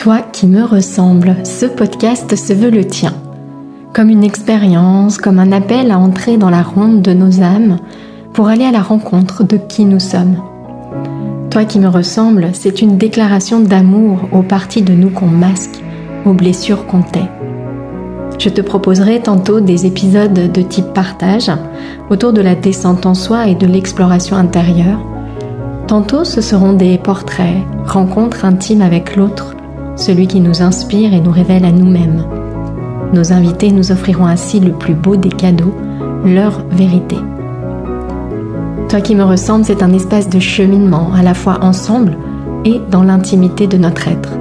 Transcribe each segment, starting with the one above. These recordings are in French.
Toi qui me ressembles, ce podcast se veut le tien. Comme une expérience, comme un appel à entrer dans la ronde de nos âmes pour aller à la rencontre de qui nous sommes. Toi qui me ressembles, c'est une déclaration d'amour aux parties de nous qu'on masque, aux blessures qu'on tait. Je te proposerai tantôt des épisodes de type partage autour de la descente en soi et de l'exploration intérieure. Tantôt ce seront des portraits, rencontres intimes avec l'autre, celui qui nous inspire et nous révèle à nous-mêmes. Nos invités nous offriront ainsi le plus beau des cadeaux, leur vérité. Toi qui me ressembles, c'est un espace de cheminement, à la fois ensemble et dans l'intimité de notre être.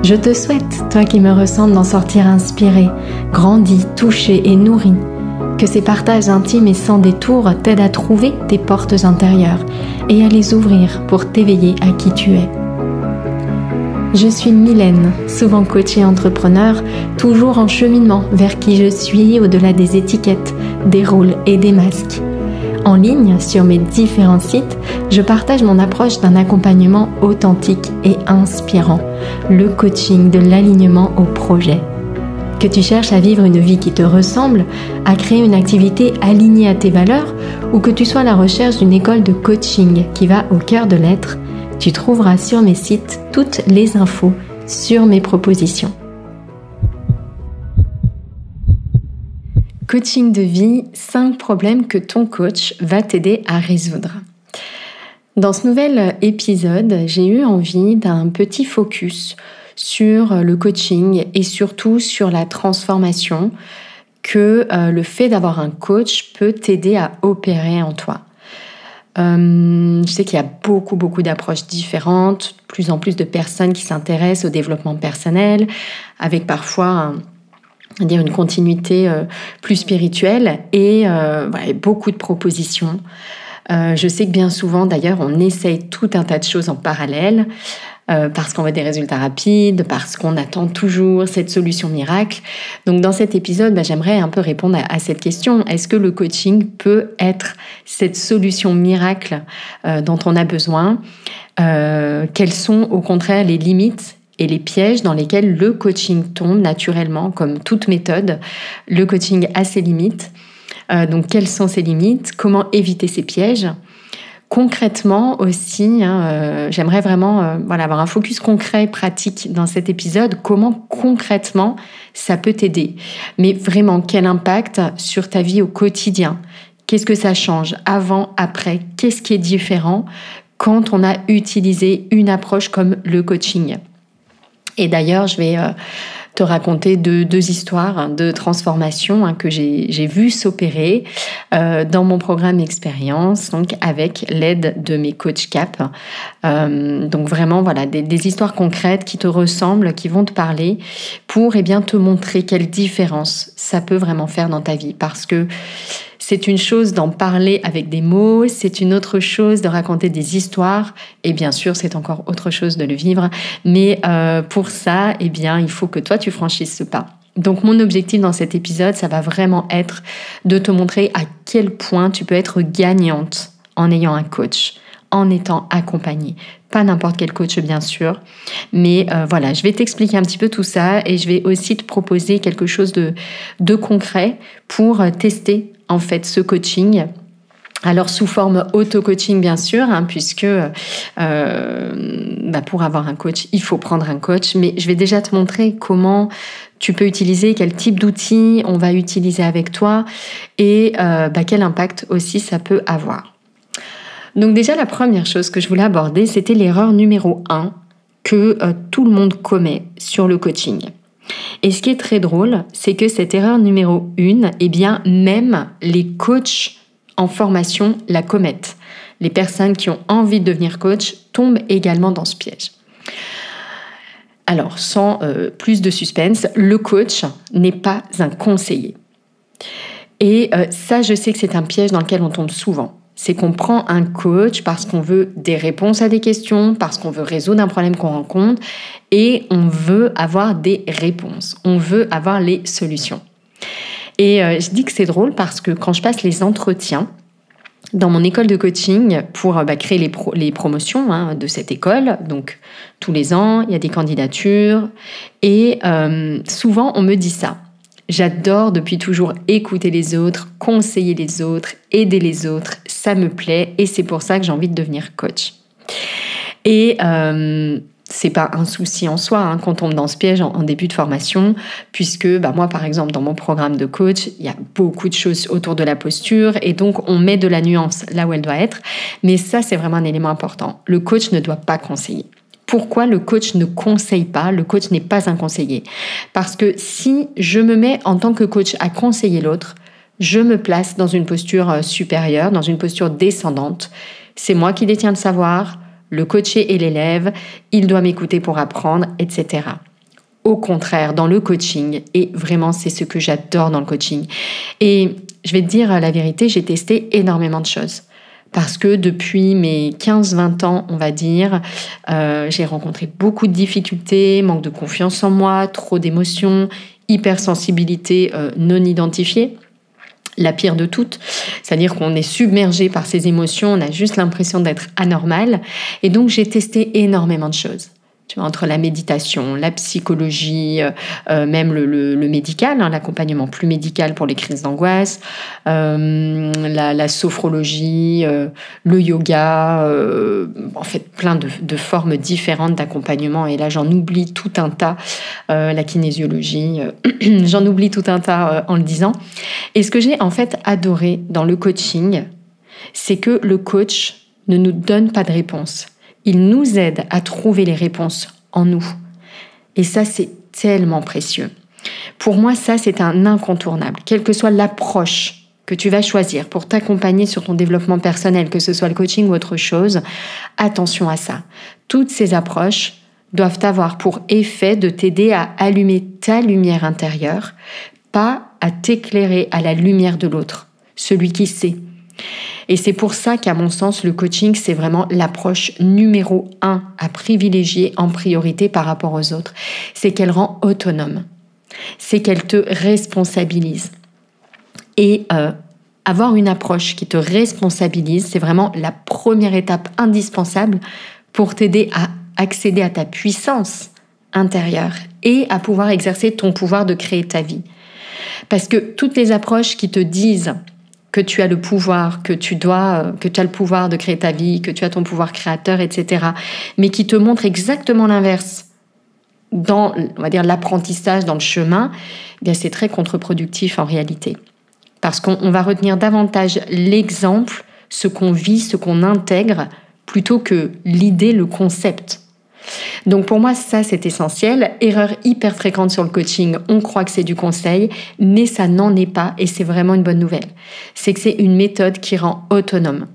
Je te souhaite, toi qui me ressembles, d'en sortir inspiré, grandi, touché et nourri. Que ces partages intimes et sans détour t'aident à trouver tes portes intérieures et à les ouvrir pour t'éveiller à qui tu es. Je suis Mylène, souvent coach et entrepreneur, toujours en cheminement vers qui je suis au-delà des étiquettes, des rôles et des masques. En ligne, sur mes différents sites, je partage mon approche d'un accompagnement authentique et inspirant, le coaching de l'alignement au projet. Que tu cherches à vivre une vie qui te ressemble, à créer une activité alignée à tes valeurs, ou que tu sois à la recherche d'une école de coaching qui va au cœur de l'être, tu trouveras sur mes sites toutes les infos sur mes propositions. Coaching de vie, 5 problèmes que ton coach va t'aider à résoudre. Dans ce nouvel épisode, j'ai eu envie d'un petit focus sur le coaching et surtout sur la transformation que le fait d'avoir un coach peut t'aider à opérer en toi. Je sais qu'il y a beaucoup d'approches différentes, de plus en plus de personnes qui s'intéressent au développement personnel, avec parfois une continuité plus spirituelle et beaucoup de propositions. Je sais que bien souvent, d'ailleurs, on essaye tout un tas de choses en parallèle parce qu'on veut des résultats rapides, parce qu'on attend toujours cette solution miracle. Donc dans cet épisode, j'aimerais un peu répondre à cette question. Est-ce que le coaching peut être cette solution miracle dont on a besoin ? Quelles sont au contraire les limites et les pièges dans lesquels le coaching tombe naturellement, comme toute méthode? Le coaching a ses limites. Donc quelles sont ces limites ? Comment éviter ces pièges ? Concrètement aussi, j'aimerais vraiment avoir un focus concret, pratique dans cet épisode. Comment concrètement ça peut t'aider ? Mais vraiment, quel impact sur ta vie au quotidien ? Qu'est-ce que ça change avant, après ? Qu'est-ce qui est différent quand on a utilisé une approche comme le coaching ? Et d'ailleurs, je vais te raconter deux histoires de transformation que j'ai vues s'opérer dans mon programme Expérience, donc avec l'aide de mes coachs CAP. Donc vraiment, des histoires concrètes qui te ressemblent, qui vont te parler pour te montrer quelle différence ça peut vraiment faire dans ta vie. Parce que c'est une chose d'en parler avec des mots, c'est une autre chose de raconter des histoires, et bien sûr, c'est encore autre chose de le vivre. Mais pour ça, il faut que toi, tu franchisses ce pas. Donc, mon objectif dans cet épisode, ça va vraiment être de te montrer à quel point tu peux être gagnante en ayant un coach, en étant accompagnée. Pas n'importe quel coach, bien sûr. Mais je vais t'expliquer un petit peu tout ça et je vais aussi te proposer quelque chose de concret pour tester en fait ce coaching. Alors sous forme auto-coaching bien sûr, puisque pour avoir un coach, il faut prendre un coach. Mais je vais déjà te montrer comment tu peux utiliser, quel type d'outils on va utiliser avec toi et quel impact aussi ça peut avoir. Donc déjà, la première chose que je voulais aborder, c'était l'erreur numéro 1 que tout le monde commet sur le coaching. Et ce qui est très drôle, c'est que cette erreur numéro 1, même les coachs en formation la commettent. Les personnes qui ont envie de devenir coach tombent également dans ce piège. Alors, sans plus de suspense, le coach n'est pas un conseiller. Et ça, je sais que c'est un piège dans lequel on tombe souvent. C'est qu'on prend un coach parce qu'on veut des réponses à des questions, parce qu'on veut résoudre un problème qu'on rencontre et on veut avoir des réponses, on veut avoir les solutions. Et je dis que c'est drôle parce que quand je passe les entretiens, dans mon école de coaching pour créer les promotions de cette école. Donc, tous les ans, il y a des candidatures. Et souvent, on me dit ça. J'adore depuis toujours écouter les autres, conseiller les autres, aider les autres. Ça me plaît et c'est pour ça que j'ai envie de devenir coach. Et c'est pas un souci en soi qu'on tombe dans ce piège en début de formation, puisque moi, par exemple, dans mon programme de coach, il y a beaucoup de choses autour de la posture et donc on met de la nuance là où elle doit être. Mais ça, c'est vraiment un élément important. Le coach ne doit pas conseiller. Pourquoi le coach ne conseille pas? Le coach n'est pas un conseiller. Parce que si je me mets en tant que coach à conseiller l'autre, je me place dans une posture supérieure, dans une posture descendante. C'est moi qui détiens le savoir, le coaché et l'élève, il doit m'écouter pour apprendre, etc. Au contraire, dans le coaching, et vraiment c'est ce que j'adore dans le coaching. Et je vais te dire la vérité, j'ai testé énormément de choses. Parce que depuis mes 15-20 ans, on va dire, j'ai rencontré beaucoup de difficultés, manque de confiance en moi, trop d'émotions, hypersensibilité non identifiée. La pire de toutes, c'est-à-dire qu'on est submergé par ces émotions, on a juste l'impression d'être anormal. Et donc, j'ai testé énormément de choses. Tu vois, entre la méditation, la psychologie, même le médical, l'accompagnement plus médical pour les crises d'angoisse, la sophrologie, le yoga, en fait plein de formes différentes d'accompagnement. Et là, j'en oublie tout un tas, la kinésiologie, j'en oublie tout un tas en le disant. Et ce que j'ai en fait adoré dans le coaching, c'est que le coach ne nous donne pas de réponse. Il nous aide à trouver les réponses en nous. Et ça, c'est tellement précieux. Pour moi, ça, c'est un incontournable. Quelle que soit l'approche que tu vas choisir pour t'accompagner sur ton développement personnel, que ce soit le coaching ou autre chose, attention à ça. Toutes ces approches doivent avoir pour effet de t'aider à allumer ta lumière intérieure, pas à t'éclairer à la lumière de l'autre, celui qui sait. Et c'est pour ça qu'à mon sens, le coaching, c'est vraiment l'approche numéro 1 à privilégier en priorité par rapport aux autres. C'est qu'elle rend autonome. C'est qu'elle te responsabilise. Et avoir une approche qui te responsabilise, c'est vraiment la première étape indispensable pour t'aider à accéder à ta puissance intérieure et à pouvoir exercer ton pouvoir de créer ta vie. Parce que toutes les approches qui te disent que tu as le pouvoir, que tu as le pouvoir de créer ta vie, que tu as ton pouvoir créateur, etc., mais qui te montrent exactement l'inverse dans, on va dire, l'apprentissage, dans le chemin, eh bien c'est très contre-productif en réalité. Parce qu'on va retenir davantage l'exemple, ce qu'on vit, ce qu'on intègre, plutôt que l'idée, le concept. Donc pour moi, ça c'est essentiel. Erreur hyper fréquente sur le coaching, on croit que c'est du conseil, mais ça n'en est pas et c'est vraiment une bonne nouvelle. C'est que c'est une méthode qui rend autonome.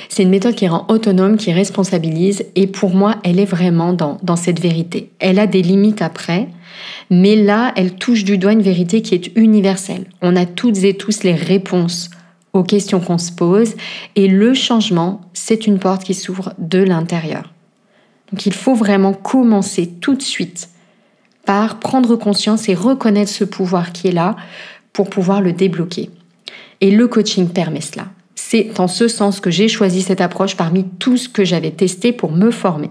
C'est une méthode qui rend autonome, qui responsabilise et pour moi, elle est vraiment dans cette vérité. Elle a des limites après, mais là, elle touche du doigt une vérité qui est universelle. On a toutes et tous les réponses aux questions qu'on se pose et le changement, c'est une porte qui s'ouvre de l'intérieur. Donc il faut vraiment commencer tout de suite par prendre conscience et reconnaître ce pouvoir qui est là pour pouvoir le débloquer. Et le coaching permet cela. C'est en ce sens que j'ai choisi cette approche parmi tout ce que j'avais testé pour me former.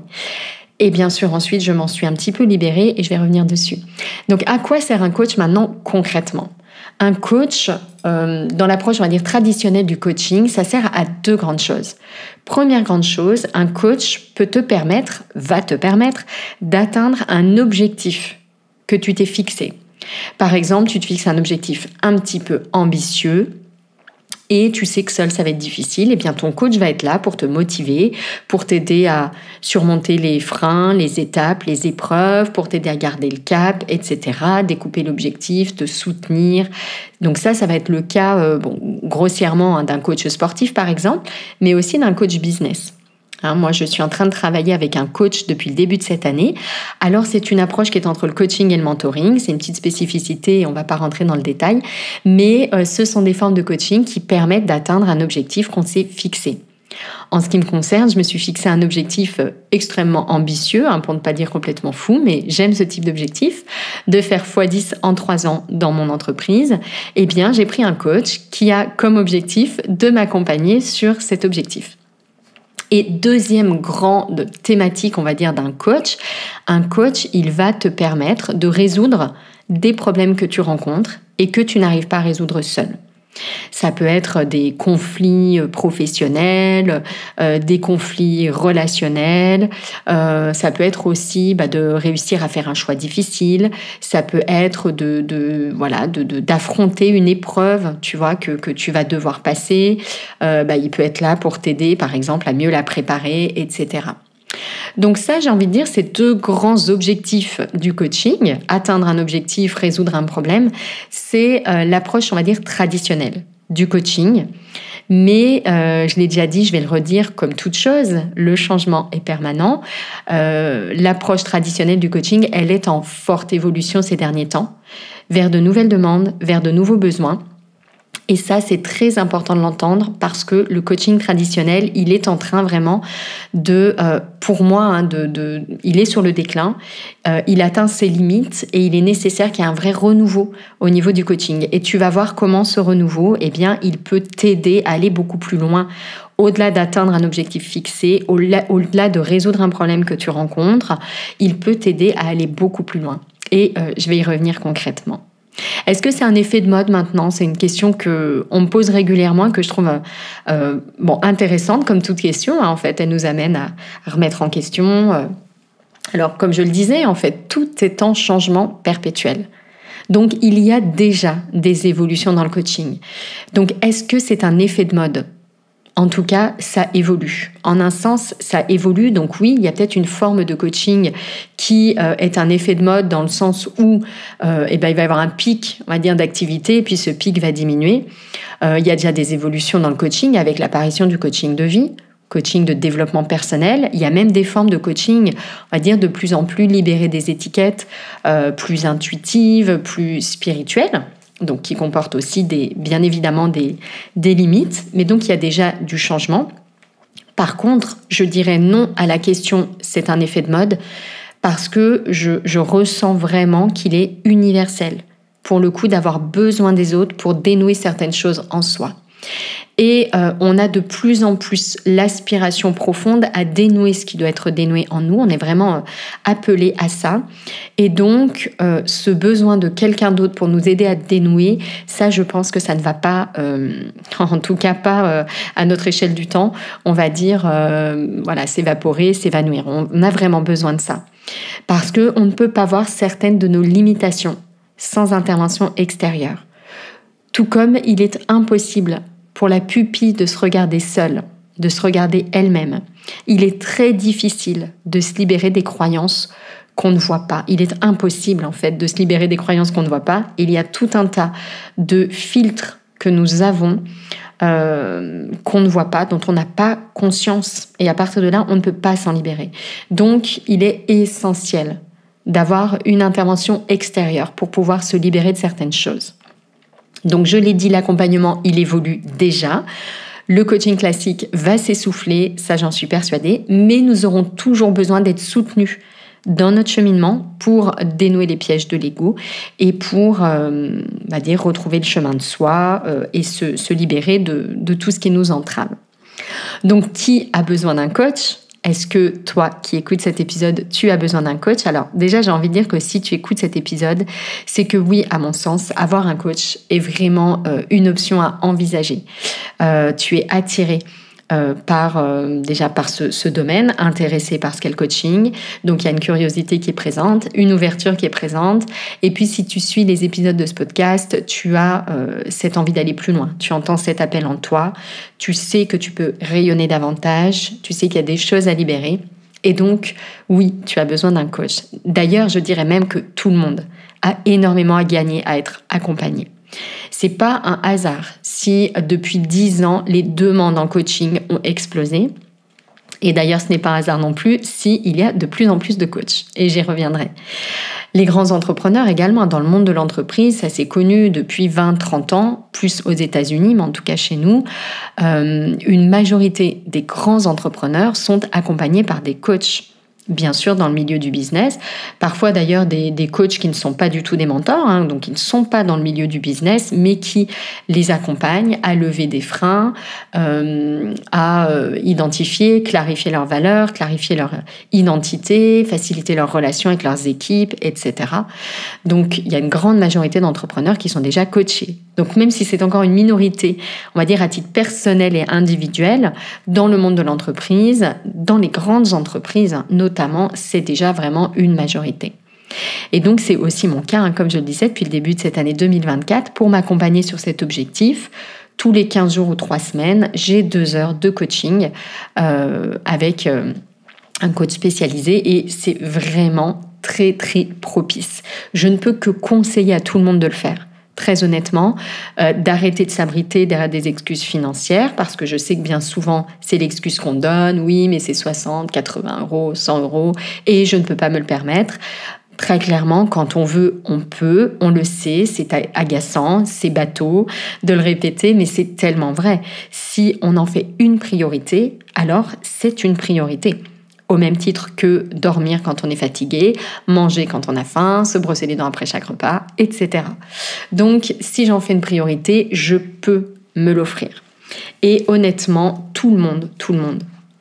Et bien sûr, ensuite, je m'en suis un petit peu libérée et je vais revenir dessus. Donc, à quoi sert un coach maintenant concrètement ? Un coach, dans l'approche, on va dire, traditionnelle du coaching, ça sert à deux grandes choses. Première grande chose, un coach va te permettre d'atteindre un objectif que tu t'es fixé. Par exemple, tu te fixes un objectif un petit peu ambitieux et tu sais que seul ça va être difficile, et bien ton coach va être là pour te motiver, pour t'aider à surmonter les freins, les étapes, les épreuves, pour t'aider à garder le cap, etc., découper l'objectif, te soutenir. Donc ça va être le cas, grossièrement, d'un coach sportif par exemple, mais aussi d'un coach business. Moi, je suis en train de travailler avec un coach depuis le début de cette année. Alors, c'est une approche qui est entre le coaching et le mentoring. C'est une petite spécificité et on ne va pas rentrer dans le détail. Mais ce sont des formes de coaching qui permettent d'atteindre un objectif qu'on s'est fixé. En ce qui me concerne, je me suis fixé un objectif extrêmement ambitieux, pour ne pas dire complètement fou, mais j'aime ce type d'objectif, de faire x10 en 3 ans dans mon entreprise. Eh bien, j'ai pris un coach qui a comme objectif de m'accompagner sur cet objectif. Et deuxième grande thématique, on va dire, d'un coach, un coach, il va te permettre de résoudre des problèmes que tu rencontres et que tu n'arrives pas à résoudre seul. Ça peut être des conflits professionnels, des conflits relationnels, ça peut être aussi de réussir à faire un choix difficile, ça peut être d'affronter une épreuve, tu vois, que tu vas devoir passer, il peut être là pour t'aider, par exemple, à mieux la préparer, etc. Donc ça, j'ai envie de dire, c'est 2 grands objectifs du coaching. Atteindre un objectif, résoudre un problème, c'est l'approche, on va dire, traditionnelle du coaching. Mais je l'ai déjà dit, je vais le redire, comme toute chose, le changement est permanent. L'approche traditionnelle du coaching, elle est en forte évolution ces derniers temps, vers de nouvelles demandes, vers de nouveaux besoins. Et ça, c'est très important de l'entendre parce que le coaching traditionnel, il est en train vraiment pour moi, il est sur le déclin. Il atteint ses limites et il est nécessaire qu'il y ait un vrai renouveau au niveau du coaching. Et tu vas voir comment ce renouveau, il peut t'aider à aller beaucoup plus loin. Au-delà d'atteindre un objectif fixé, au-delà de résoudre un problème que tu rencontres, il peut t'aider à aller beaucoup plus loin. Et je vais y revenir concrètement. Est-ce que c'est un effet de mode maintenant ? C'est une question qu'on me pose régulièrement, que je trouve intéressante comme toute question. En fait, elle nous amène à remettre en question. Alors, comme je le disais, en fait, tout est en changement perpétuel. Donc, il y a déjà des évolutions dans le coaching. Donc, est-ce que c'est un effet de mode ? En tout cas, ça évolue. En un sens, ça évolue. Donc oui, il y a peut-être une forme de coaching qui est un effet de mode dans le sens où il va y avoir un pic, on va dire, d'activité, et puis ce pic va diminuer. Il y a déjà des évolutions dans le coaching avec l'apparition du coaching de vie, coaching de développement personnel. Il y a même des formes de coaching, on va dire, de plus en plus libérées des étiquettes, plus intuitives, plus spirituelles. Donc qui comporte aussi bien évidemment des limites, mais donc il y a déjà du changement. Par contre, je dirais non à la question « c'est un effet de mode » parce que je ressens vraiment qu'il est universel, pour le coup d'avoir besoin des autres pour dénouer certaines choses en soi. Et on a de plus en plus l'aspiration profonde à dénouer ce qui doit être dénoué en nous. On est vraiment appelé à ça. Et donc, ce besoin de quelqu'un d'autre pour nous aider à dénouer, ça, je pense que ça ne va pas, en tout cas pas à notre échelle du temps, on va dire, s'évaporer, s'évanouir. On a vraiment besoin de ça. Parce qu'on ne peut pas voir certaines de nos limitations sans intervention extérieure. Tout comme il est impossible pour la pupille de se regarder seule, de se regarder elle-même. Il est très difficile de se libérer des croyances qu'on ne voit pas. Il est impossible, en fait, de se libérer des croyances qu'on ne voit pas. Il y a tout un tas de filtres que nous avons qu'on ne voit pas, dont on n'a pas conscience. Et à partir de là, on ne peut pas s'en libérer. Donc, il est essentiel d'avoir une intervention extérieure pour pouvoir se libérer de certaines choses. Donc, je l'ai dit, l'accompagnement, il évolue déjà. Le coaching classique va s'essouffler, ça j'en suis persuadée, mais nous aurons toujours besoin d'être soutenus dans notre cheminement pour dénouer les pièges de l'ego et pour retrouver le chemin de soi et se libérer de tout ce qui nous entrave. Donc, qui a besoin d'un coach ? Est-ce que toi qui écoutes cet épisode, tu as besoin d'un coach ? Alors déjà, j'ai envie de dire que si tu écoutes cet épisode, c'est que oui, à mon sens, avoir un coach est vraiment une option à envisager. Tu es attiré par ce domaine, intéressé par ce qu'est le coaching. Donc, il y a une curiosité qui est présente, une ouverture qui est présente. Et puis, si tu suis les épisodes de ce podcast, tu as cette envie d'aller plus loin. Tu entends cet appel en toi. Tu sais que tu peux rayonner davantage. Tu sais qu'il y a des choses à libérer. Et donc, oui, tu as besoin d'un coach. D'ailleurs, je dirais même que tout le monde a énormément à gagner à être accompagné. C'est pas un hasard si depuis 10 ans, les demandes en coaching ont explosé. Et d'ailleurs, ce n'est pas un hasard non plus s'il y a de plus en plus de coachs. Et j'y reviendrai. Les grands entrepreneurs également, dans le monde de l'entreprise, ça s'est connu depuis 20-30 ans, plus aux États-Unis, mais en tout cas chez nous, une majorité des grands entrepreneurs sont accompagnés par des coachs. Bien sûr, dans le milieu du business. Parfois, d'ailleurs, des coachs qui ne sont pas du tout des mentors, donc qui ne sont pas dans le milieu du business, mais qui les accompagnent à lever des freins, à identifier, clarifier leurs valeurs, clarifier leur identité, faciliter leurs relations avec leurs équipes, etc. Donc, il y a une grande majorité d'entrepreneurs qui sont déjà coachés. Donc, même si c'est encore une minorité, on va dire à titre personnel et individuel, dans le monde de l'entreprise, dans les grandes entreprises, notamment, c'est déjà vraiment une majorité. Et donc, c'est aussi mon cas, comme je le disais, depuis le début de cette année 2024, pour m'accompagner sur cet objectif. Tous les 15 jours ou 3 semaines, j'ai 2 heures de coaching avec un coach spécialisé et c'est vraiment très, très propice. Je ne peux que conseiller à tout le monde de le faire. Très honnêtement, d'arrêter de s'abriter derrière des excuses financières, parce que je sais que bien souvent, c'est l'excuse qu'on donne, oui, mais c'est 60, 80 euros, 100 euros, et je ne peux pas me le permettre. Très clairement, quand on veut, on peut, on le sait, c'est agaçant, c'est bateau de le répéter, mais c'est tellement vrai. Si on en fait une priorité, alors c'est une priorité. Au même titre que dormir quand on est fatigué, manger quand on a faim, se brosser les dents après chaque repas, etc. Donc, si j'en fais une priorité, je peux me l'offrir. Et honnêtement, tout le monde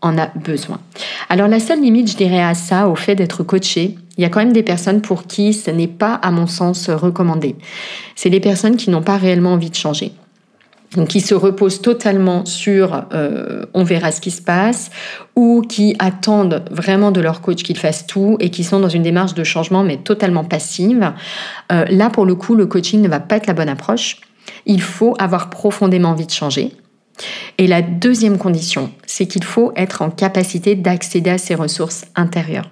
en a besoin. Alors, la seule limite, je dirais à ça, au fait d'être coaché, il y a quand même des personnes pour qui ce n'est pas, à mon sens, recommandé. C'est les personnes qui n'ont pas réellement envie de changer. Donc, qui se reposent totalement sur on verra ce qui se passe, ou qui attendent vraiment de leur coach qu'il fasse tout et qui sont dans une démarche de changement mais totalement passive. Là, pour le coup, le coaching ne va pas être la bonne approche. Il faut avoir profondément envie de changer. Et la deuxième condition, c'est qu'il faut être en capacité d'accéder à ses ressources intérieures.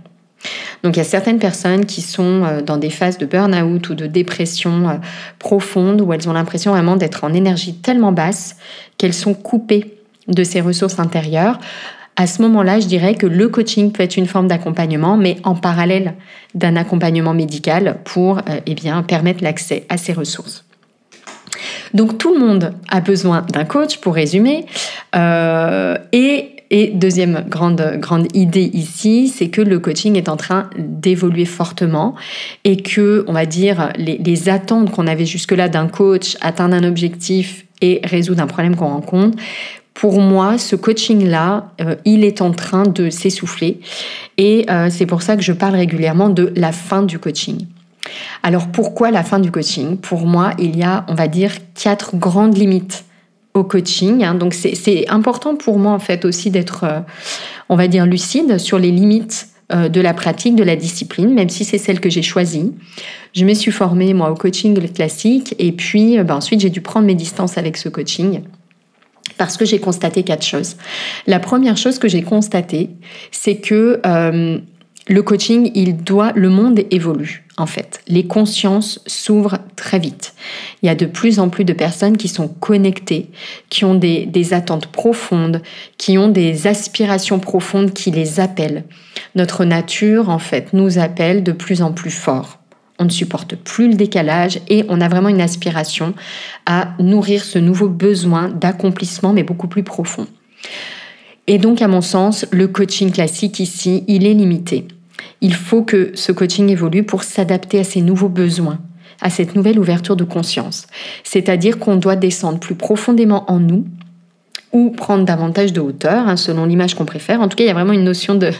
Donc, il y a certaines personnes qui sont dans des phases de burn-out ou de dépression profonde où elles ont l'impression vraiment d'être en énergie tellement basse qu'elles sont coupées de ces ressources intérieures. À ce moment-là, je dirais que le coaching peut être une forme d'accompagnement, mais en parallèle d'un accompagnement médical pour permettre l'accès à ces ressources. Donc, tout le monde a besoin d'un coach, pour résumer, Et deuxième grande idée ici, c'est que le coaching est en train d'évoluer fortement et que, on va dire, les attentes qu'on avait jusque-là d'un coach, atteindre un objectif et résoudre un problème qu'on rencontre, pour moi, ce coaching-là, il est en train de s'essouffler et c'est pour ça que je parle régulièrement de la fin du coaching. Alors pourquoi la fin du coaching ? Pour moi, il y a, on va dire, 4 grandes limites au coaching. Donc c'est important pour moi en fait aussi d'être, on va dire, lucide sur les limites de la pratique, de la discipline, même si c'est celle que j'ai choisie. Je me suis formée moi au coaching classique et puis ensuite j'ai dû prendre mes distances avec ce coaching parce que j'ai constaté 4 choses. La première chose que j'ai constatée, c'est que le coaching, le monde évolue en fait. Les consciences s'ouvrent très vite. Il y a de plus en plus de personnes qui sont connectées, qui ont des attentes profondes, qui ont des aspirations profondes qui les appellent. Notre nature, en fait, nous appelle de plus en plus fort. On ne supporte plus le décalage et on a vraiment une aspiration à nourrir ce nouveau besoin d'accomplissement, mais beaucoup plus profond. Et donc, à mon sens, le coaching classique ici, il est limité. Il faut que ce coaching évolue pour s'adapter à ces nouveaux besoins, à cette nouvelle ouverture de conscience. C'est-à-dire qu'on doit descendre plus profondément en nous ou prendre davantage de hauteur, selon l'image qu'on préfère. En tout cas, il y a vraiment une notion de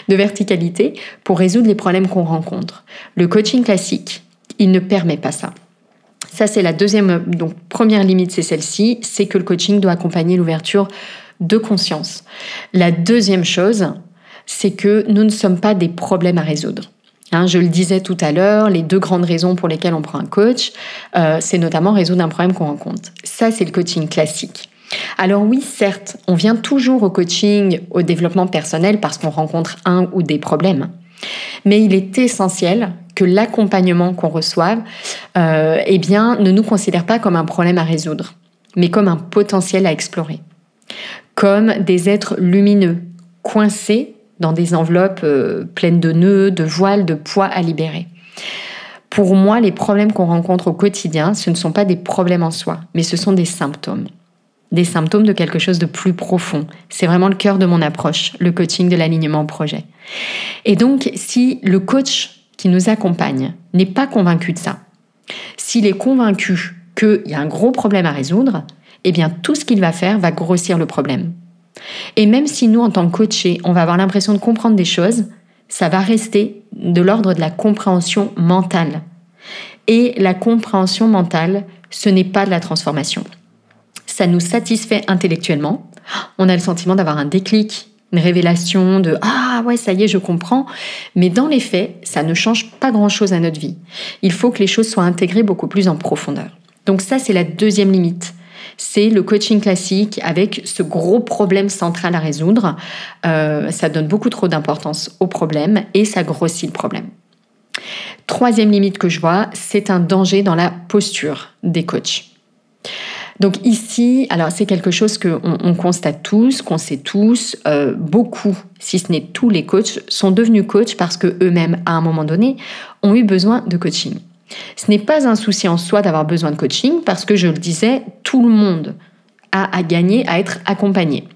verticalité pour résoudre les problèmes qu'on rencontre. Le coaching classique, il ne permet pas ça. Ça, c'est la deuxième, donc première limite, c'est celle-ci, c'est que le coaching doit accompagner l'ouverture de conscience. La deuxième chose, c'est que nous ne sommes pas des problèmes à résoudre. Je le disais tout à l'heure, les 2 grandes raisons pour lesquelles on prend un coach, c'est notamment résoudre un problème qu'on rencontre. Ça, c'est le coaching classique. Alors oui, certes, on vient toujours au coaching, au développement personnel parce qu'on rencontre un ou des problèmes. Mais il est essentiel que l'accompagnement qu'on reçoive ne nous considère pas comme un problème à résoudre, mais comme un potentiel à explorer. Comme des êtres lumineux, coincés dans des enveloppes pleines de nœuds, de voiles, de poids à libérer. Pour moi, les problèmes qu'on rencontre au quotidien, ce ne sont pas des problèmes en soi, mais ce sont des symptômes. Des symptômes de quelque chose de plus profond. C'est vraiment le cœur de mon approche, le coaching de l'alignement au projet. Et donc, si le coach qui nous accompagne n'est pas convaincu de ça, s'il est convaincu qu'il y a un gros problème à résoudre, eh bien, tout ce qu'il va faire va grossir le problème. Et même si nous, en tant que coachés, on va avoir l'impression de comprendre des choses, ça va rester de l'ordre de la compréhension mentale. Et la compréhension mentale, ce n'est pas de la transformation. Ça nous satisfait intellectuellement. On a le sentiment d'avoir un déclic, une révélation de « Ah ouais, ça y est, je comprends ». Mais dans les faits, ça ne change pas grand-chose à notre vie. Il faut que les choses soient intégrées beaucoup plus en profondeur. Donc ça, c'est la deuxième limite. C'est le coaching classique avec ce gros problème central à résoudre. Ça donne beaucoup trop d'importance au problème et ça grossit le problème. Troisième limite que je vois, c'est un danger dans la posture des coachs. Donc ici, alors c'est quelque chose qu'on constate tous, qu'on sait tous. Beaucoup, si ce n'est tous les coachs, sont devenus coachs parce qu'eux-mêmes, à un moment donné, ont eu besoin de coaching. Ce n'est pas un souci en soi d'avoir besoin de coaching parce que, je le disais, tout le monde a à gagner à être accompagné.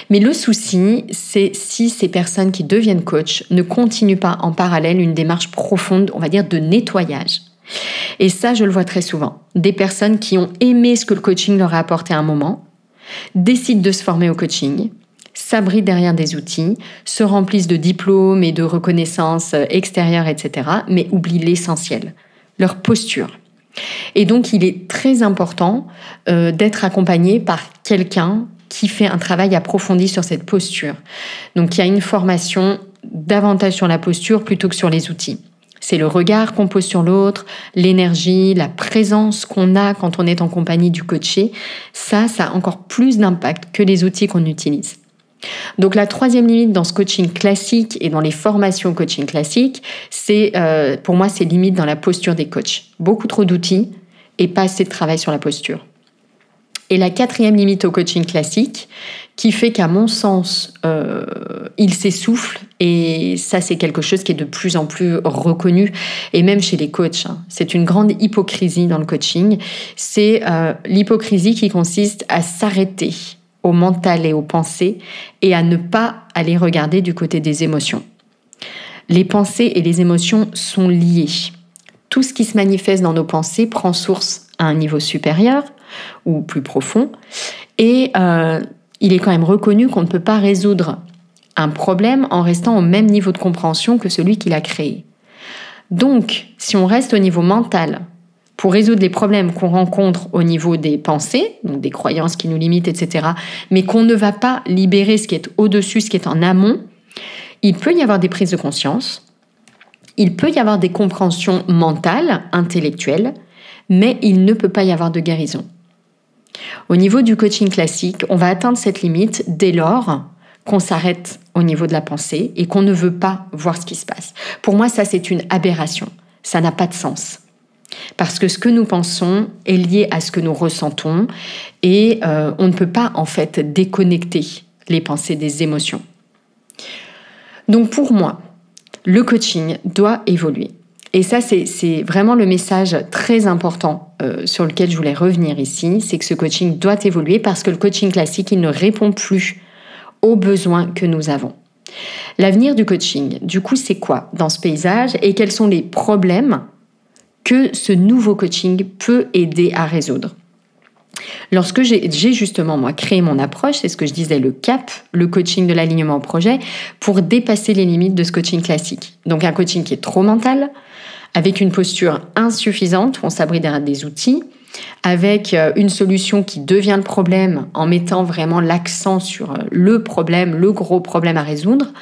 Mais le souci, c'est si ces personnes qui deviennent coach ne continuent pas en parallèle une démarche profonde, on va dire, de nettoyage. Et ça, je le vois très souvent. Des personnes qui ont aimé ce que le coaching leur a apporté à un moment, décident de se former au coaching, s'abritent derrière des outils, se remplissent de diplômes et de reconnaissances extérieures, etc., mais oublient l'essentiel, leur posture. Et donc, il est très important d'être accompagné par quelqu'un qui fait un travail approfondi sur cette posture. Donc, il y a une formation davantage sur la posture plutôt que sur les outils. C'est le regard qu'on pose sur l'autre, l'énergie, la présence qu'on a quand on est en compagnie du coaché. Ça a encore plus d'impact que les outils qu'on utilise. Donc la troisième limite dans ce coaching classique et dans les formations coaching classique, c'est pour moi c'est limite dans la posture des coachs. Beaucoup trop d'outils et pas assez de travail sur la posture. Et la quatrième limite au coaching classique, qui fait qu'à mon sens, il s'essouffle, et ça c'est quelque chose qui est de plus en plus reconnu, et même chez les coachs, c'est une grande hypocrisie dans le coaching, c'est l'hypocrisie qui consiste à s'arrêter au mental et aux pensées, et à ne pas aller regarder du côté des émotions. Les pensées et les émotions sont liées. Tout ce qui se manifeste dans nos pensées prend source à un niveau supérieur ou plus profond, et il est quand même reconnu qu'on ne peut pas résoudre un problème en restant au même niveau de compréhension que celui qui l'a créé. Donc, si on reste au niveau mental pour résoudre les problèmes qu'on rencontre au niveau des pensées, donc des croyances qui nous limitent, etc., mais qu'on ne va pas libérer ce qui est au-dessus, ce qui est en amont, il peut y avoir des prises de conscience, il peut y avoir des compréhensions mentales, intellectuelles, mais il ne peut pas y avoir de guérison. Au niveau du coaching classique, on va atteindre cette limite dès lors qu'on s'arrête au niveau de la pensée et qu'on ne veut pas voir ce qui se passe. Pour moi, ça, c'est une aberration. Ça n'a pas de sens. Parce que ce que nous pensons est lié à ce que nous ressentons et on ne peut pas, en fait, déconnecter les pensées des émotions. Donc, pour moi, le coaching doit évoluer. Et ça, c'est vraiment le message très important sur lequel je voulais revenir ici, c'est que ce coaching doit évoluer parce que le coaching classique, il ne répond plus aux besoins que nous avons. L'avenir du coaching, du coup, c'est quoi dans ce paysage et quels sont les problèmes que ce nouveau coaching peut aider à résoudre? Lorsque j'ai justement, moi, créé mon approche, c'est ce que je disais, le CAP, le coaching de l'alignement au projet, pour dépasser les limites de ce coaching classique. Donc un coaching qui est trop mental, avec une posture insuffisante, où on s'abrite derrière des outils, avec une solution qui devient le problème en mettant vraiment l'accent sur le problème, le gros problème à résoudre.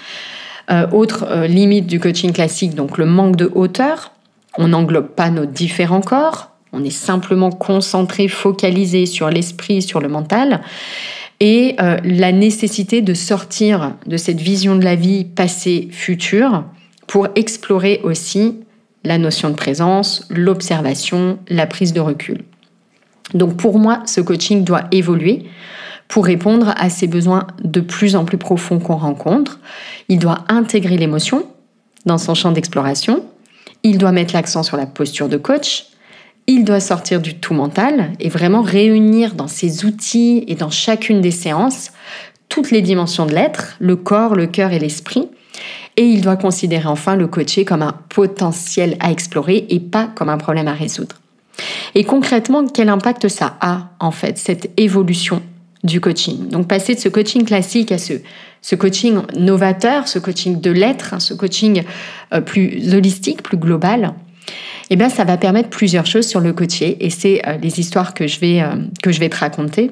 Autre limite du coaching classique, donc le manque de hauteur. On n'englobe pas nos différents corps, on est simplement concentré, focalisé sur l'esprit, sur le mental. Et la nécessité de sortir de cette vision de la vie passée, future, pour explorer aussi la notion de présence, l'observation, la prise de recul. Donc pour moi, ce coaching doit évoluer pour répondre à ces besoins de plus en plus profonds qu'on rencontre. Il doit intégrer l'émotion dans son champ d'exploration. Il doit mettre l'accent sur la posture de coach. Il doit sortir du tout mental et vraiment réunir dans ses outils et dans chacune des séances toutes les dimensions de l'être, le corps, le cœur et l'esprit. Et il doit considérer enfin le coaché comme un potentiel à explorer et pas comme un problème à résoudre. Et concrètement, quel impact ça a en fait, cette évolution du coaching? Donc passer de ce coaching classique à ce coaching novateur, ce coaching de l'être, ce coaching plus holistique, plus global, eh bien, ça va permettre plusieurs choses sur le coaché. Et c'est les histoires que je vais te raconter.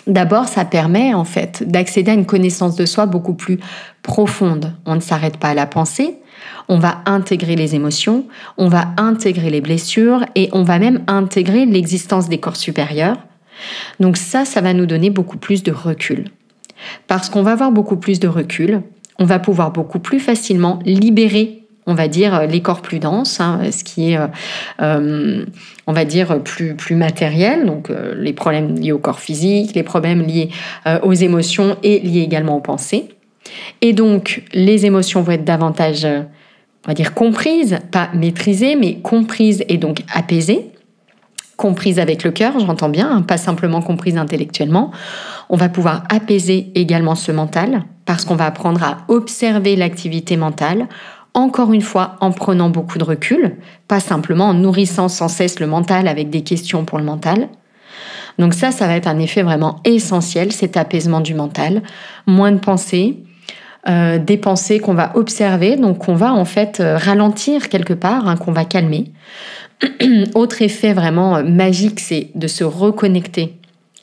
D'abord, ça permet en fait d'accéder à une connaissance de soi beaucoup plus profonde. On ne s'arrête pas à la pensée, on va intégrer les émotions, on va intégrer les blessures et on va même intégrer l'existence des corps supérieurs. Donc ça va nous donner beaucoup plus de recul. Parce qu'on va avoir beaucoup plus de recul, on va pouvoir beaucoup plus facilement libérer, on va dire, les corps plus denses, ce qui est, on va dire, plus matériel, donc les problèmes liés au corps physique, les problèmes liés aux émotions et liés également aux pensées. Et donc, les émotions vont être davantage, on va dire, comprises, pas maîtrisées, mais comprises et donc apaisées. Comprises avec le cœur, j'entends bien, pas simplement comprises intellectuellement. On va pouvoir apaiser également ce mental, parce qu'on va apprendre à observer l'activité mentale, encore une fois, en prenant beaucoup de recul, pas simplement en nourrissant sans cesse le mental avec des questions pour le mental. Donc ça va être un effet vraiment essentiel, cet apaisement du mental. Moins de pensées, des pensées qu'on va observer, donc qu'on va en fait ralentir quelque part, qu'on va calmer. Autre effet vraiment magique, c'est de se reconnecter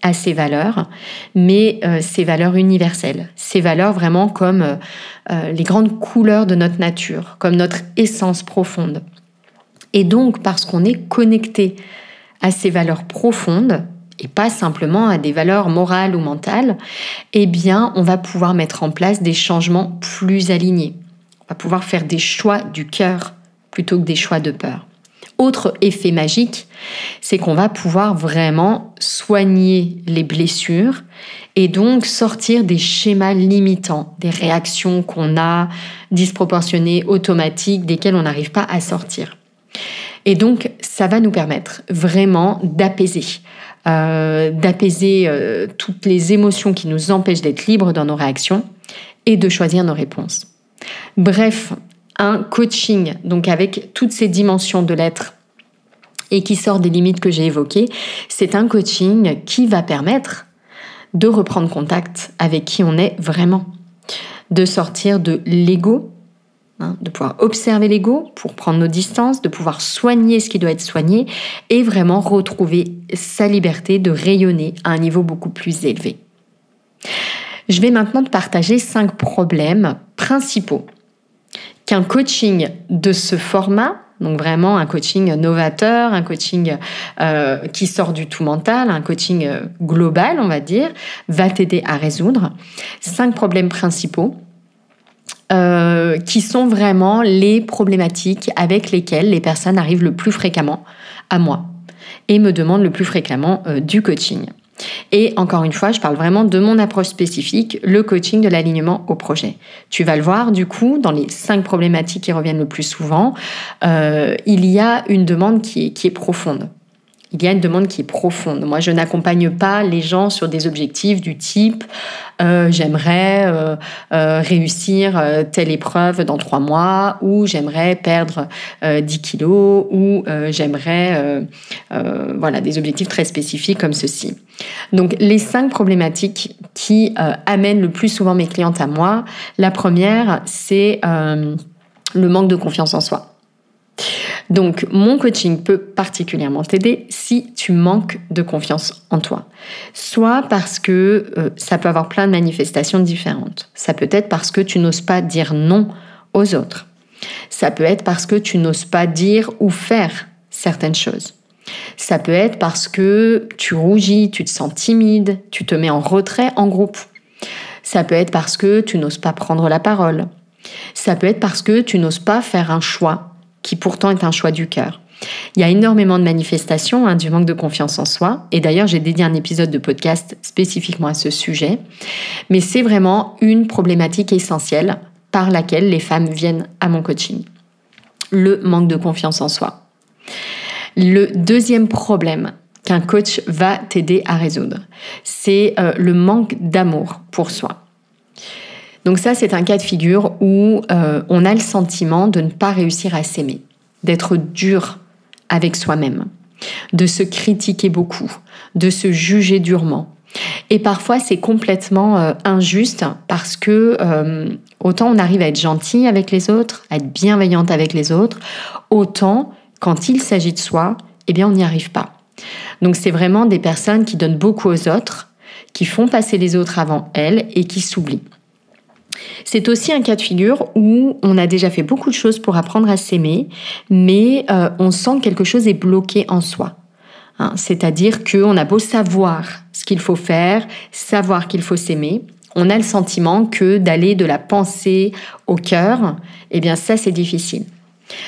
à ces valeurs, mais ces valeurs universelles, ces valeurs vraiment comme les grandes couleurs de notre nature, comme notre essence profonde. Et donc, parce qu'on est connecté à ces valeurs profondes, et pas simplement à des valeurs morales ou mentales, eh bien, on va pouvoir mettre en place des changements plus alignés. On va pouvoir faire des choix du cœur plutôt que des choix de peur. Autre effet magique, c'est qu'on va pouvoir vraiment soigner les blessures et donc sortir des schémas limitants, des réactions qu'on a disproportionnées, automatiques, desquelles on n'arrive pas à sortir. Et donc, ça va nous permettre vraiment d'apaiser toutes les émotions qui nous empêchent d'être libres dans nos réactions et de choisir nos réponses. Bref, un coaching, donc avec toutes ces dimensions de l'être et qui sort des limites que j'ai évoquées, c'est un coaching qui va permettre de reprendre contact avec qui on est vraiment, de sortir de l'ego, de pouvoir observer l'ego pour prendre nos distances, de pouvoir soigner ce qui doit être soigné et vraiment retrouver sa liberté de rayonner à un niveau beaucoup plus élevé. Je vais maintenant te partager 5 problèmes principaux qu'un coaching de ce format, donc vraiment un coaching novateur, un coaching qui sort du tout mental, un coaching global, on va dire, va t'aider à résoudre. 5 problèmes principaux qui sont vraiment les problématiques avec lesquelles les personnes arrivent le plus fréquemment à moi et me demandent le plus fréquemment du coaching. Et encore une fois, je parle vraiment de mon approche spécifique, le coaching de l'alignement au projet. Tu vas le voir, du coup, dans les 5 problématiques qui reviennent le plus souvent, il y a une demande qui est profonde. Il y a une demande qui est profonde. Moi, je n'accompagne pas les gens sur des objectifs du type j'aimerais réussir telle épreuve dans 3 mois, ou j'aimerais perdre 10 kilos, ou j'aimerais des objectifs très spécifiques comme ceci. Donc, les 5 problématiques qui amènent le plus souvent mes clientes à moi, la première, c'est le manque de confiance en soi. Donc, mon coaching peut particulièrement t'aider si tu manques de confiance en toi. Soit parce que ça peut avoir plein de manifestations différentes. Ça peut être parce que tu n'oses pas dire non aux autres. Ça peut être parce que tu n'oses pas dire ou faire certaines choses. Ça peut être parce que tu rougis, tu te sens timide, tu te mets en retrait en groupe. Ça peut être parce que tu n'oses pas prendre la parole. Ça peut être parce que tu n'oses pas faire un choix qui pourtant est un choix du cœur. Il y a énormément de manifestations du manque de confiance en soi. Et d'ailleurs, j'ai dédié un épisode de podcast spécifiquement à ce sujet. Mais c'est vraiment une problématique essentielle par laquelle les femmes viennent à mon coaching. Le manque de confiance en soi. Le deuxième problème qu'un coach va t'aider à résoudre, c'est le manque d'amour pour soi. Donc ça, c'est un cas de figure où on a le sentiment de ne pas réussir à s'aimer, d'être dur avec soi-même, de se critiquer beaucoup, de se juger durement. Et parfois, c'est complètement injuste parce que autant on arrive à être gentil avec les autres, à être bienveillante avec les autres, autant quand il s'agit de soi, eh bien, on n'y arrive pas. Donc, c'est vraiment des personnes qui donnent beaucoup aux autres, qui font passer les autres avant elles et qui s'oublient. C'est aussi un cas de figure où on a déjà fait beaucoup de choses pour apprendre à s'aimer, mais on sent que quelque chose est bloqué en soi. C'est-à-dire qu'on a beau savoir ce qu'il faut faire, savoir qu'il faut s'aimer, on a le sentiment que d'aller de la pensée au cœur, eh bien ça c'est difficile.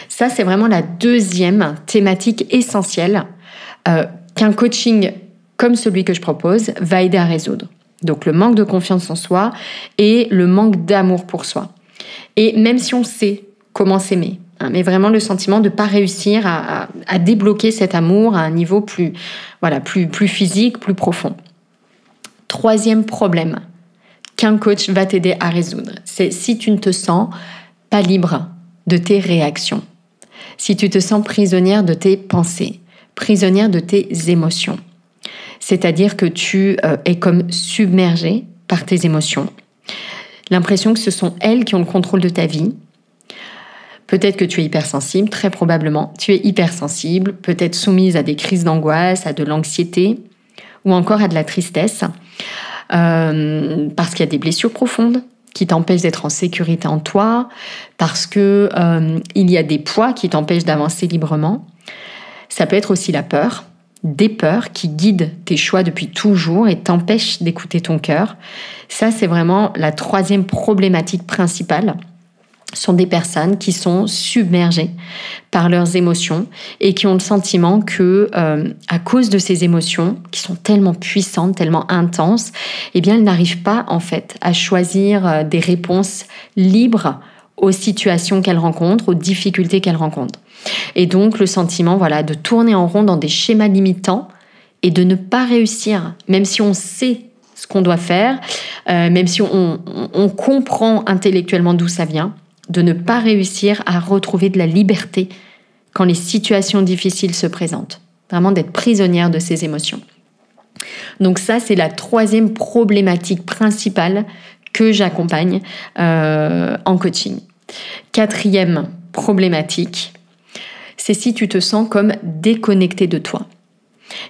Ça c'est vraiment la deuxième thématique essentielle qu'un coaching comme celui que je propose va aider à résoudre. Donc le manque de confiance en soi et le manque d'amour pour soi. Et même si on sait comment s'aimer, mais vraiment le sentiment de ne pas réussir à débloquer cet amour à un niveau plus physique, plus profond. Troisième problème qu'un coach va t'aider à résoudre, c'est si tu ne te sens pas libre de tes réactions, si tu te sens prisonnière de tes pensées, prisonnière de tes émotions. C'est-à-dire que tu es comme submergée par tes émotions. L'impression que ce sont elles qui ont le contrôle de ta vie. Peut-être que tu es hypersensible, très probablement. Tu es hypersensible, peut-être soumise à des crises d'angoisse, à de l'anxiété ou encore à de la tristesse parce qu'il y a des blessures profondes qui t'empêchent d'être en sécurité en toi, parce que il y a des poids qui t'empêchent d'avancer librement. Ça peut être aussi la peur, des peurs qui guident tes choix depuis toujours et t'empêchent d'écouter ton cœur. Ça, c'est vraiment la troisième problématique principale. Ce sont des personnes qui sont submergées par leurs émotions et qui ont le sentiment que, à cause de ces émotions qui sont tellement puissantes, tellement intenses, eh bien, elles n'arrivent pas en fait à choisir des réponses libres aux situations qu'elles rencontrent, aux difficultés qu'elles rencontrent. Et donc le sentiment de tourner en rond dans des schémas limitants et de ne pas réussir, même si on sait ce qu'on doit faire, même si on comprend intellectuellement d'où ça vient, de ne pas réussir à retrouver de la liberté quand les situations difficiles se présentent. Vraiment d'être prisonnière de ses émotions. Donc ça, c'est la troisième problématique principale que j'accompagne en coaching. Quatrième problématique, c'est si tu te sens comme déconnecté de toi.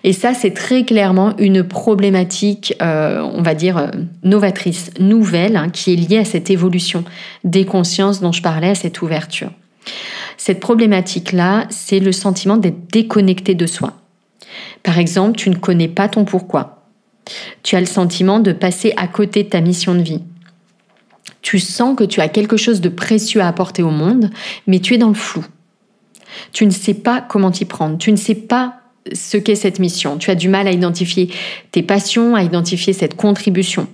Et ça, c'est très clairement une problématique, novatrice, nouvelle, qui est liée à cette évolution des consciences dont je parlais, à cette ouverture. Cette problématique-là, c'est le sentiment d'être déconnecté de soi. Par exemple, tu ne connais pas ton pourquoi. Tu as le sentiment de passer à côté de ta mission de vie. Tu sens que tu as quelque chose de précieux à apporter au monde, mais tu es dans le flou. Tu ne sais pas comment t'y prendre. Tu ne sais pas ce qu'est cette mission. Tu as du mal à identifier tes passions, à identifier cette contribution.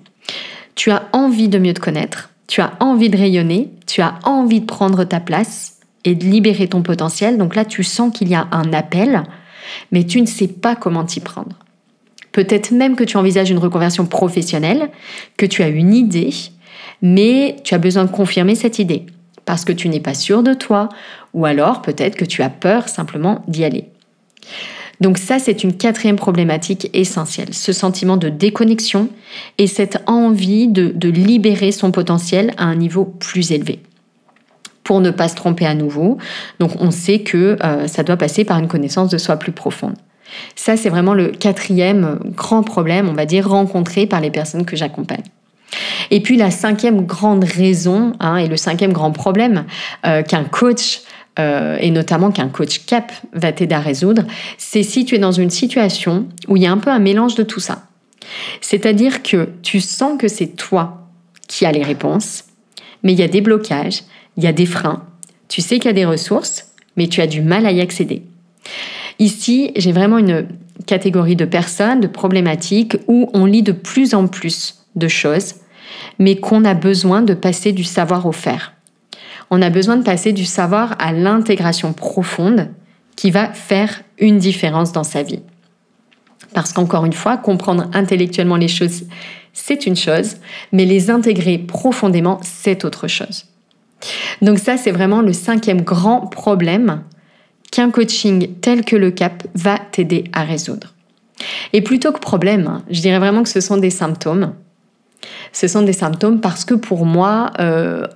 Tu as envie de mieux te connaître. Tu as envie de rayonner. Tu as envie de prendre ta place et de libérer ton potentiel. Donc là, tu sens qu'il y a un appel, mais tu ne sais pas comment t'y prendre. Peut-être même que tu envisages une reconversion professionnelle, que tu as une idée, mais tu as besoin de confirmer cette idée parce que tu n'es pas sûr de toi ou alors peut-être que tu as peur simplement d'y aller. Donc ça, c'est une quatrième problématique essentielle, ce sentiment de déconnexion et cette envie de libérer son potentiel à un niveau plus élevé. Pour ne pas se tromper à nouveau, donc on sait que ça doit passer par une connaissance de soi plus profonde. Ça, c'est vraiment le quatrième grand problème, on va dire, rencontré par les personnes que j'accompagne. Et puis la cinquième grande raison et le cinquième grand problème qu'un coach et notamment qu'un coach CAP va t'aider à résoudre, c'est si tu es dans une situation où il y a un peu un mélange de tout ça. C'est-à-dire que tu sens que c'est toi qui as les réponses, mais il y a des blocages, il y a des freins, tu sais qu'il y a des ressources, mais tu as du mal à y accéder. Ici, j'ai vraiment une catégorie de personnes, de problématiques où on lit de plus en plus de choses, mais qu'on a besoin de passer du savoir au faire. On a besoin de passer du savoir à l'intégration profonde qui va faire une différence dans sa vie. Parce qu'encore une fois, comprendre intellectuellement les choses, c'est une chose, mais les intégrer profondément, c'est autre chose. Donc ça, c'est vraiment le 5e grand problème qu'un coaching tel que le CAP va t'aider à résoudre. Et plutôt que problème, je dirais vraiment que ce sont des symptômes. Ce sont des symptômes parce que pour moi,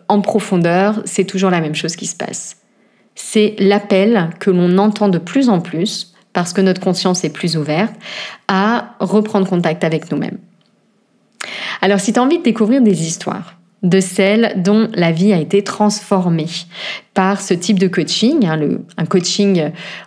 en profondeur, c'est toujours la même chose qui se passe. C'est l'appel que l'on entend de plus en plus, parce que notre conscience est plus ouverte, à reprendre contact avec nous-mêmes. Alors si tu as envie de découvrir des histoires, de celles dont la vie a été transformée par ce type de coaching, un coaching,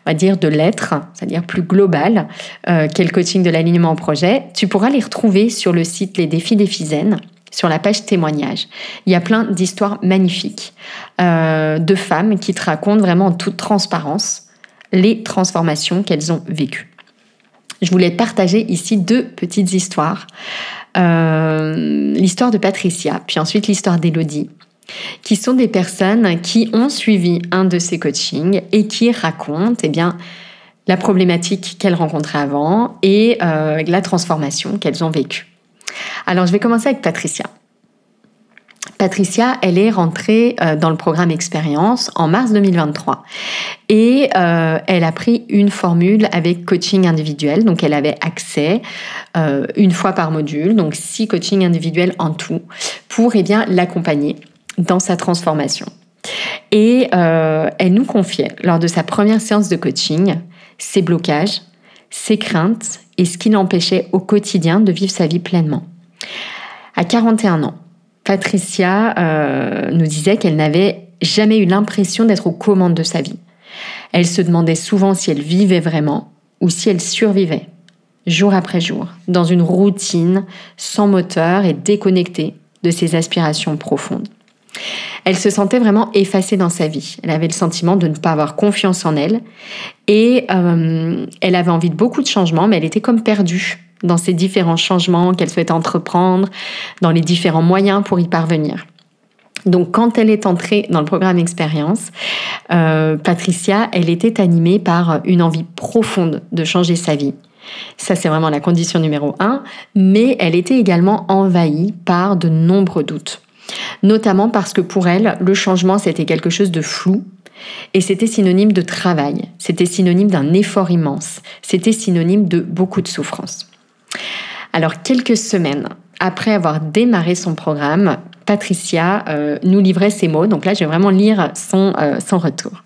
on va dire, de l'être, c'est-à-dire plus global, qu'est le coaching de l'alignement en projet, tu pourras les retrouver sur le site Les Défis d'Ephyzen, sur la page témoignages. Il y a plein d'histoires magnifiques de femmes qui te racontent vraiment en toute transparence les transformations qu'elles ont vécues. Je voulais te partager ici 2 petites histoires. L'histoire de Patricia, puis ensuite l'histoire d'Élodie, qui sont des personnes qui ont suivi un de ces coachings et qui racontent la problématique qu'elles rencontraient avant et la transformation qu'elles ont vécue. Alors, je vais commencer avec Patricia. Patricia, elle est rentrée dans le programme Expérience en mars 2023 et elle a pris une formule avec coaching individuel. Donc, elle avait accès une fois par module, donc 6 coachings individuels en tout, pour l'accompagner dans sa transformation. Et elle nous confiait, lors de sa première séance de coaching, ses blocages, ses craintes et ce qui l'empêchait au quotidien de vivre sa vie pleinement. À 41 ans, Patricia nous disait qu'elle n'avait jamais eu l'impression d'être aux commandes de sa vie. Elle se demandait souvent si elle vivait vraiment ou si elle survivait, jour après jour, dans une routine sans moteur et déconnectée de ses aspirations profondes. Elle se sentait vraiment effacée dans sa vie. Elle avait le sentiment de ne pas avoir confiance en elle et elle avait envie de beaucoup de changements, mais elle était comme perdue dans ces différents changements qu'elle souhaitait entreprendre, dans les différents moyens pour y parvenir. Donc, quand elle est entrée dans le programme Expérience, Patricia, elle était animée par une envie profonde de changer sa vie. Ça, c'est vraiment la condition numéro 1, mais elle était également envahie par de nombreux doutes. Notamment parce que pour elle, le changement, c'était quelque chose de flou et c'était synonyme de travail, c'était synonyme d'un effort immense, c'était synonyme de beaucoup de souffrance. Alors, quelques semaines après avoir démarré son programme, Patricia nous livrait ses mots. Donc là, je vais vraiment lire son retour.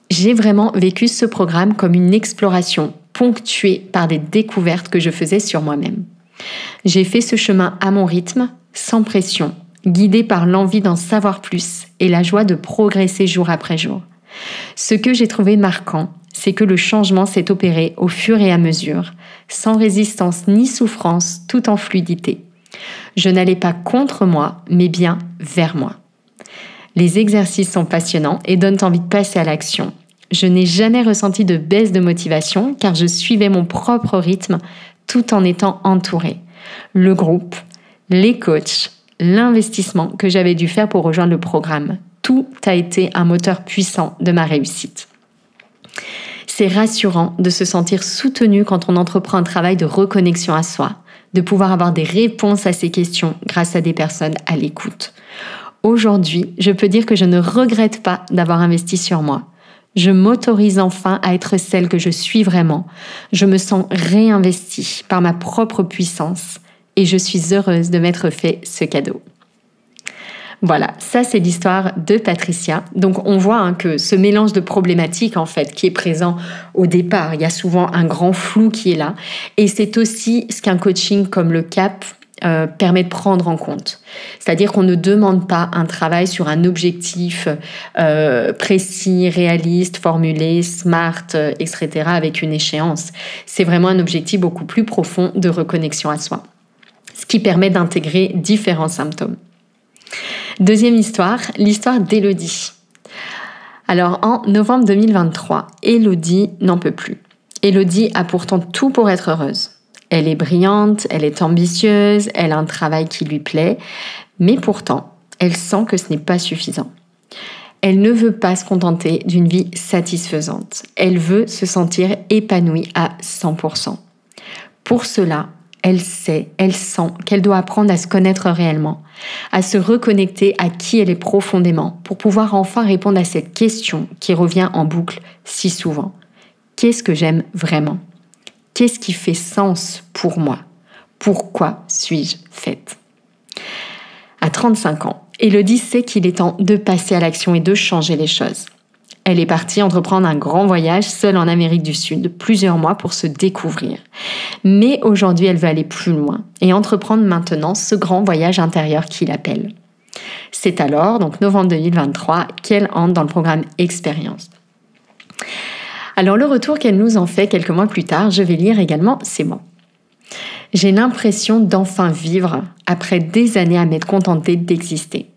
J'ai vraiment vécu ce programme comme une exploration ponctuée par des découvertes que je faisais sur moi-même. J'ai fait ce chemin à mon rythme, sans pression, guidée par l'envie d'en savoir plus et la joie de progresser jour après jour. Ce que j'ai trouvé marquant, c'est que le changement s'est opéré au fur et à mesure, sans résistance ni souffrance, tout en fluidité. Je n'allais pas contre moi, mais bien vers moi. Les exercices sont passionnants et donnent envie de passer à l'action. Je n'ai jamais ressenti de baisse de motivation car je suivais mon propre rythme tout en étant entourée. Le groupe, les coachs, l'investissement que j'avais dû faire pour rejoindre le programme, tout a été un moteur puissant de ma réussite. C'est rassurant de se sentir soutenu quand on entreprend un travail de reconnexion à soi, de pouvoir avoir des réponses à ces questions grâce à des personnes à l'écoute. Aujourd'hui, je peux dire que je ne regrette pas d'avoir investi sur moi. Je m'autorise enfin à être celle que je suis vraiment. Je me sens réinvestie par ma propre puissance et je suis heureuse de m'être fait ce cadeau. Voilà, ça c'est l'histoire de Patricia. Donc on voit que ce mélange de problématiques en fait qui est présent au départ, il y a souvent un grand flou qui est là. Et c'est aussi ce qu'un coaching comme le CAP permet de prendre en compte. C'est-à-dire qu'on ne demande pas un travail sur un objectif précis, réaliste, formulé, smart, etc. avec une échéance. C'est vraiment un objectif beaucoup plus profond de reconnexion à soi. Ce qui permet d'intégrer différents symptômes. Deuxième histoire, l'histoire d'Élodie. Alors en novembre 2023, Élodie n'en peut plus. Élodie a pourtant tout pour être heureuse. Elle est brillante, elle est ambitieuse, elle a un travail qui lui plaît, mais pourtant, elle sent que ce n'est pas suffisant. Elle ne veut pas se contenter d'une vie satisfaisante. Elle veut se sentir épanouie à 100%. Pour cela, elle sent qu'elle doit apprendre à se connaître réellement, à se reconnecter à qui elle est profondément, pour pouvoir enfin répondre à cette question qui revient en boucle si souvent. Qu'est-ce que j'aime vraiment ? Qu'est-ce qui fait sens pour moi ? Pourquoi suis-je faite ? À 35 ans, Élodie sait qu'il est temps de passer à l'action et de changer les choses. Elle est partie entreprendre un grand voyage seule en Amérique du Sud, plusieurs mois pour se découvrir. Mais aujourd'hui, elle veut aller plus loin et entreprendre maintenant ce grand voyage intérieur qui l'appelle. C'est alors, donc novembre 2023, qu'elle entre dans le programme Expérience. Alors le retour qu'elle nous en fait quelques mois plus tard, je vais lire également ces mots. J'ai l'impression d'enfin vivre après des années à m'être contentée d'exister.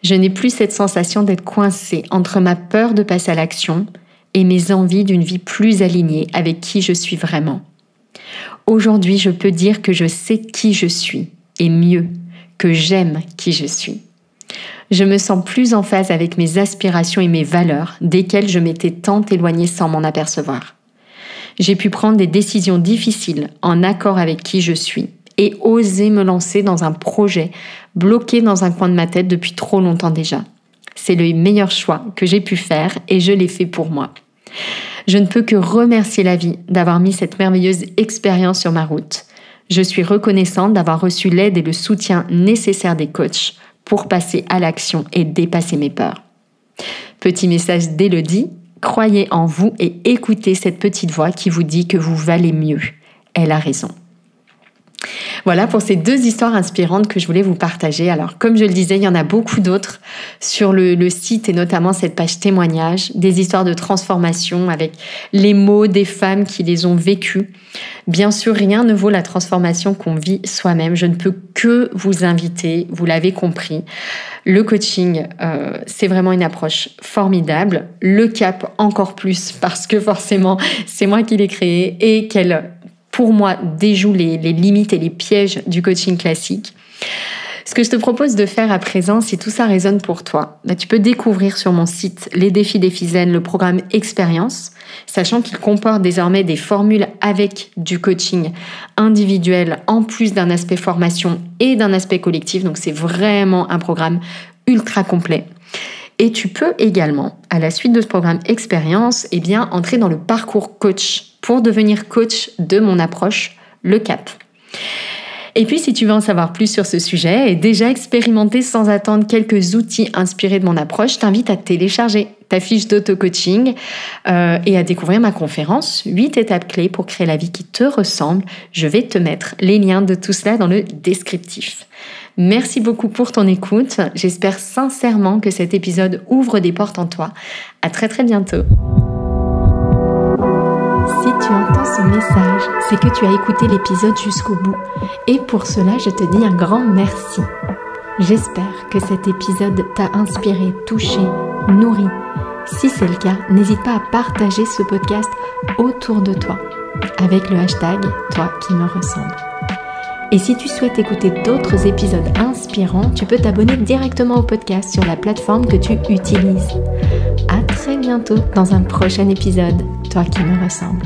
Je n'ai plus cette sensation d'être coincée entre ma peur de passer à l'action et mes envies d'une vie plus alignée avec qui je suis vraiment. Aujourd'hui, je peux dire que je sais qui je suis, et mieux, que j'aime qui je suis. Je me sens plus en phase avec mes aspirations et mes valeurs, desquelles je m'étais tant éloignée sans m'en apercevoir. J'ai pu prendre des décisions difficiles en accord avec qui je suis et oser me lancer dans un projet bloqué dans un coin de ma tête depuis trop longtemps déjà. C'est le meilleur choix que j'ai pu faire et je l'ai fait pour moi. Je ne peux que remercier la vie d'avoir mis cette merveilleuse expérience sur ma route. Je suis reconnaissante d'avoir reçu l'aide et le soutien nécessaires des coachs pour passer à l'action et dépasser mes peurs. Petit message d'Élodie, croyez en vous et écoutez cette petite voix qui vous dit que vous valez mieux. Elle a raison. Voilà pour ces 2 histoires inspirantes que je voulais vous partager. Alors, comme je le disais, il y en a beaucoup d'autres sur le site et notamment cette page témoignages, des histoires de transformation avec les mots des femmes qui les ont vécues. Bien sûr, rien ne vaut la transformation qu'on vit soi-même. Je ne peux que vous inviter, vous l'avez compris. Le coaching, c'est vraiment une approche formidable. Le CAP encore plus parce que forcément, c'est moi qui l'ai créé et qu'elle, pour moi, déjoue les limites et les pièges du coaching classique. Ce que je te propose de faire à présent, si tout ça résonne pour toi, tu peux découvrir sur mon site Les Défis d'Ephysen le programme Expérience, sachant qu'il comporte désormais des formules avec du coaching individuel en plus d'un aspect formation et d'un aspect collectif. Donc c'est vraiment un programme ultra complet. Et tu peux également, à la suite de ce programme Expérience, entrer dans le parcours coach pour devenir coach de mon approche, le CAP. Et puis, si tu veux en savoir plus sur ce sujet et déjà expérimenter sans attendre quelques outils inspirés de mon approche, je t'invite à télécharger ta fiche d'auto-coaching et à découvrir ma conférence 8 étapes clés pour créer la vie qui te ressemble. Je vais te mettre les liens de tout cela dans le descriptif. Merci beaucoup pour ton écoute. J'espère sincèrement que cet épisode ouvre des portes en toi. À très très bientôt. Si tu entends ce message, c'est que tu as écouté l'épisode jusqu'au bout. Et pour cela, je te dis un grand merci. J'espère que cet épisode t'a inspiré, touché, nourri. Si c'est le cas, n'hésite pas à partager ce podcast autour de toi avec le hashtag Toi qui me ressemble. Et si tu souhaites écouter d'autres épisodes inspirants, tu peux t'abonner directement au podcast sur la plateforme que tu utilises. À très bientôt dans un prochain épisode, Toi qui me ressemble.